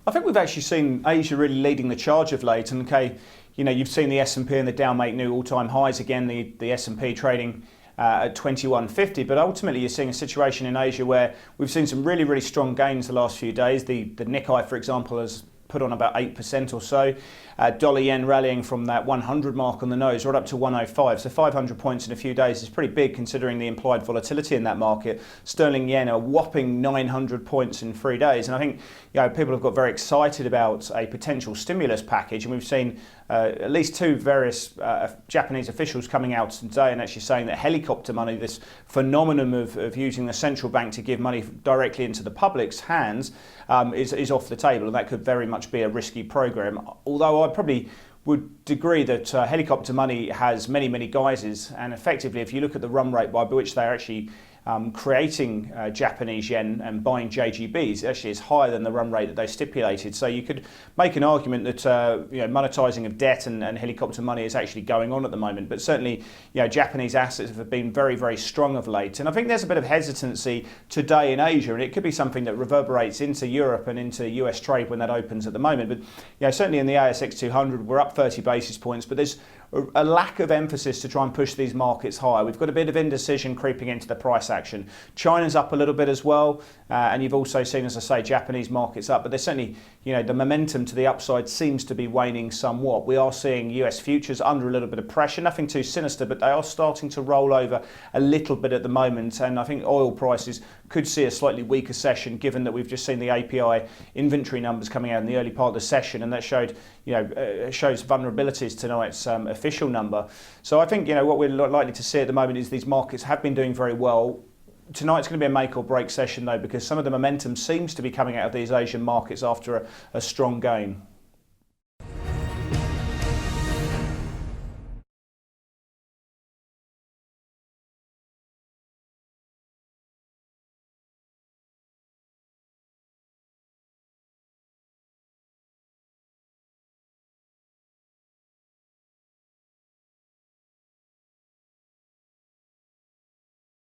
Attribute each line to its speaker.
Speaker 1: I think we've actually seen Asia really leading the charge of late. And okay, you've seen the S&P and the Dow make new all-time highs again. The S&P trading at 2150, but ultimately you're seeing a situation in Asia where we've seen some really, really strong gains the last few days. The Nikkei, for example, has put on about 8% or so. Dollar yen rallying from that 100 mark on the nose right up to 105. So 500 points in a few days is pretty big considering the implied volatility in that market. Sterling yen a whopping 900 points in 3 days. And I think people have got very excited about a potential stimulus package. And we've seen at least two various Japanese officials coming out today and actually saying that helicopter money, this phenomenon of using the central bank to give money directly into the public's hands, is off the table. And that could very much be a risky program. Although I probably would agree that helicopter money has many, many guises, and effectively if you look at the run rate by which they're actually creating Japanese yen and buying JGBs, actually is higher than the run rate that they stipulated. So you could make an argument that monetizing of debt and helicopter money is actually going on at the moment. But certainly, Japanese assets have been very, very strong of late. And I think there's a bit of hesitancy today in Asia, and it could be something that reverberates into Europe and into US trade when that opens at the moment. But certainly in the ASX 200, we're up 30 basis points, but there's a lack of emphasis to try and push these markets higher. We've got a bit of indecision creeping into the price action. China's up a little bit as well, and you've also seen, as I say, Japanese markets up, but there's certainly, the momentum to the upside seems to be waning somewhat. We are seeing US futures under a little bit of pressure, nothing too sinister, but they are starting to roll over a little bit at the moment, and I think oil prices could see a slightly weaker session given that we've just seen the API inventory numbers coming out in the early part of the session, and that showed, shows vulnerabilities to tonight's official number. So I think, what we're likely to see at the moment is these markets have been doing very well. Tonight's going to be a make or break session though, because some of the momentum seems to be coming out of these Asian markets after a strong gain.